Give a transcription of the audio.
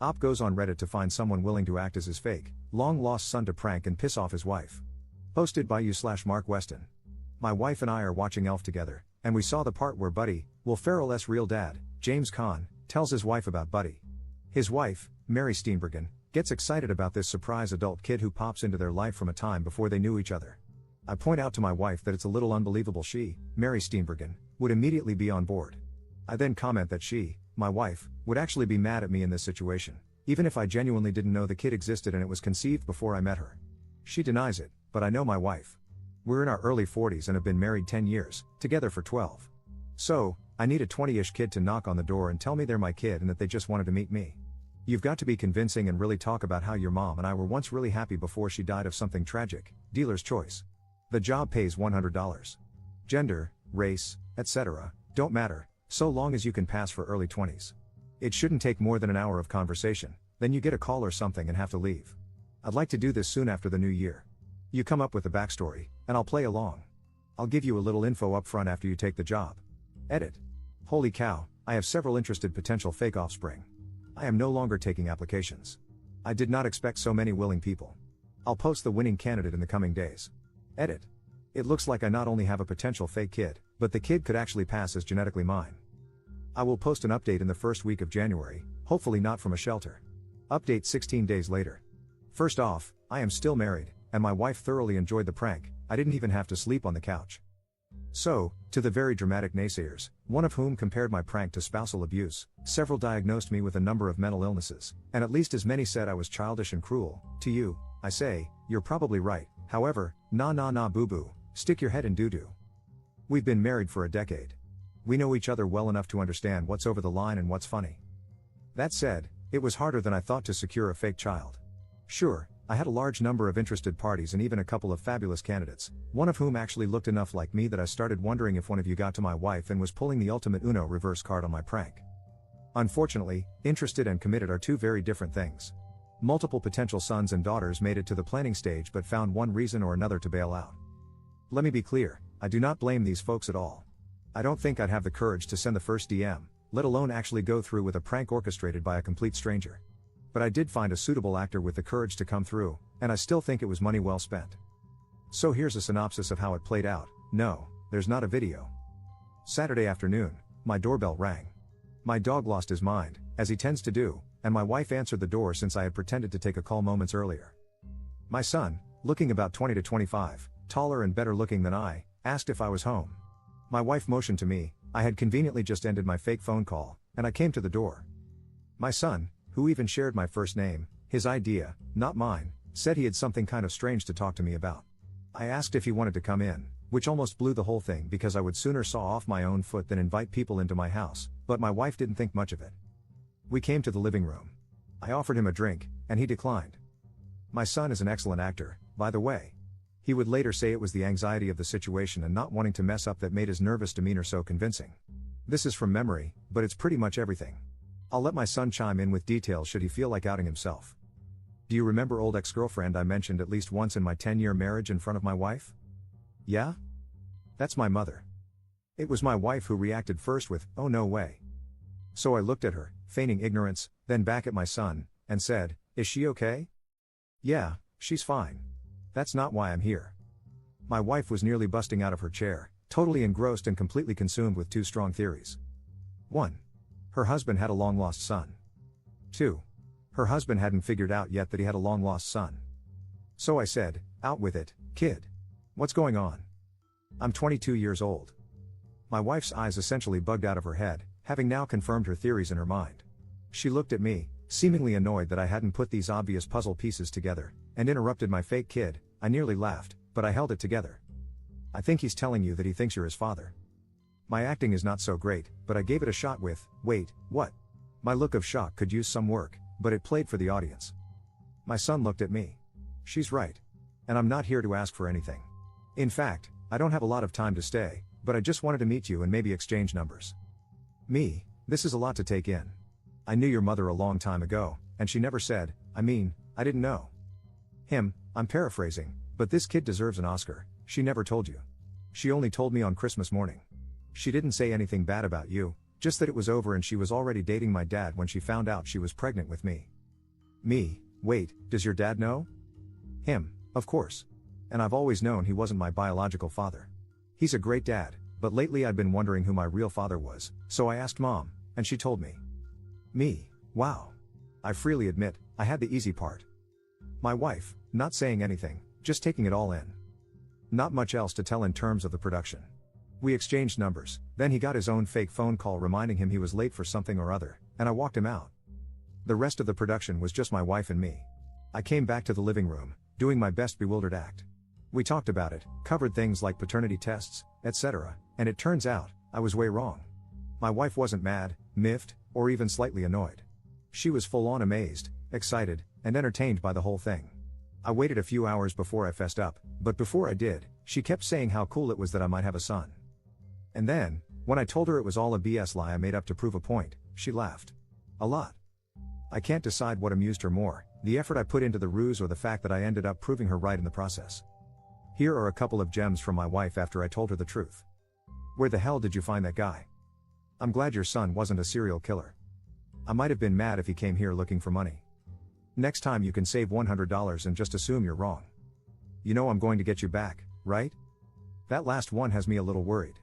Op goes on Reddit to find someone willing to act as his fake, long-lost son to prank and piss off his wife. Posted by you/Mark Weston. My wife and I are watching Elf together, and we saw the part where Buddy, Will Ferrell's real dad, James Caan, tells his wife about Buddy. His wife, Mary Steenburgen, gets excited about this surprise adult kid who pops into their life from a time before they knew each other. I point out to my wife that it's a little unbelievable she, Mary Steenburgen, would immediately be on board. I then comment that she, my wife, would actually be mad at me in this situation, even if I genuinely didn't know the kid existed and it was conceived before I met her. She denies it, but I know my wife. We're in our early 40s and have been married 10 years, together for 12. So, I need a 20-ish kid to knock on the door and tell me they're my kid and that they just wanted to meet me. You've got to be convincing and really talk about how your mom and I were once really happy before she died of something tragic, dealer's choice. The job pays $100. Gender, race, etc., don't matter, so long as you can pass for early 20s. It shouldn't take more than an hour of conversation, then you get a call or something and have to leave. I'd like to do this soon after the new year. You come up with a backstory, and I'll play along. I'll give you a little info up front after you take the job. Edit. Holy cow, I have several interested potential fake offspring. I am no longer taking applications. I did not expect so many willing people. I'll post the winning candidate in the coming days. Edit. It looks like I not only have a potential fake kid, but the kid could actually pass as genetically mine. I will post an update in the first week of January, hopefully not from a shelter. Update 16 days later. First off, I am still married, and my wife thoroughly enjoyed the prank. I didn't even have to sleep on the couch. So, to the very dramatic naysayers, one of whom compared my prank to spousal abuse, several diagnosed me with a number of mental illnesses, and at least as many said I was childish and cruel. To you, I say, you're probably right. However, nah boo boo, stick your head in doo-doo. We've been married for a decade. We know each other well enough to understand what's over the line and what's funny. That said, it was harder than I thought to secure a fake child. Sure, I had a large number of interested parties and even a couple of fabulous candidates, one of whom actually looked enough like me that I started wondering if one of you got to my wife and was pulling the ultimate Uno reverse card on my prank. Unfortunately, interested and committed are two very different things. Multiple potential sons and daughters made it to the planning stage but found one reason or another to bail out. Let me be clear, I do not blame these folks at all. I don't think I'd have the courage to send the first DM, let alone actually go through with a prank orchestrated by a complete stranger. But I did find a suitable actor with the courage to come through, and I still think it was money well spent. So here's a synopsis of how it played out. No, there's not a video. Saturday afternoon, my doorbell rang. My dog lost his mind, as he tends to do, and my wife answered the door since I had pretended to take a call moments earlier. My son, looking about 20 to 25, taller and better looking than I, asked if I was home. My wife motioned to me. I had conveniently just ended my fake phone call, and I came to the door. My son, who even shared my first name, his idea, not mine, said he had something kind of strange to talk to me about. I asked if he wanted to come in, which almost blew the whole thing because I would sooner saw off my own foot than invite people into my house, but my wife didn't think much of it. We came to the living room. I offered him a drink, and he declined. My son is an excellent actor, by the way. He would later say it was the anxiety of the situation and not wanting to mess up that made his nervous demeanor so convincing. This is from memory, but it's pretty much everything. I'll let my son chime in with details should he feel like outing himself. Do you remember old ex-girlfriend I mentioned at least once in my 10-year marriage in front of my wife? Yeah? That's my mother. It was my wife who reacted first with, "Oh no way." So I looked at her, feigning ignorance, then back at my son, and said, "Is she okay?" "Yeah, she's fine. That's not why I'm here." My wife was nearly busting out of her chair, totally engrossed and completely consumed with two strong theories. 1. Her husband had a long-lost son. 2. Her husband hadn't figured out yet that he had a long-lost son. So I said, "Out with it, kid. What's going on?" I'm 22 years old. My wife's eyes essentially bugged out of her head, having now confirmed her theories in her mind. She looked at me, seemingly annoyed that I hadn't put these obvious puzzle pieces together, and interrupted my fake kid. I nearly laughed, but I held it together. "I think he's telling you that he thinks you're his father." My acting is not so great, but I gave it a shot with, "Wait, what?" My look of shock could use some work, but it played for the audience. My son looked at me. "She's right. And I'm not here to ask for anything. In fact, I don't have a lot of time to stay, but I just wanted to meet you and maybe exchange numbers." Me, this is a lot to take in. I knew your mother a long time ago, and she never said, I didn't know. Him, I'm paraphrasing, but this kid deserves an Oscar. She never told you. She only told me on Christmas morning. She didn't say anything bad about you, Just that it was over and she was already dating my dad when she found out she was pregnant with me. Me, wait, does your dad know? Him, of course. And I've always known he wasn't my biological father. He's a great dad, but lately I'd been wondering who my real father was, so I asked Mom, and she told me. Me, wow. I freely admit, I had the easy part. My wife, not saying anything, just taking it all in. Not much else to tell in terms of the production. We exchanged numbers, then he got his own fake phone call reminding him he was late for something or other, and I walked him out. The rest of the production was just my wife and me. I came back to the living room, doing my best bewildered act. We talked about it, covered things like paternity tests, etc., and it turns out, I was way wrong. My wife wasn't mad, miffed, or even slightly annoyed. She was full-on amazed, excited, and entertained by the whole thing. I waited a few hours before I fessed up, but before I did, she kept saying how cool it was that I might have a son. And then, when I told her it was all a BS lie I made up to prove a point, she laughed. A lot. I can't decide what amused her more, the effort I put into the ruse or the fact that I ended up proving her right in the process. Here are a couple of gems from my wife after I told her the truth. Where the hell did you find that guy? I'm glad your son wasn't a serial killer. I might have been mad if he came here looking for money. Next time you can save $100 and just assume you're wrong. You know I'm going to get you back, right? That last one has me a little worried.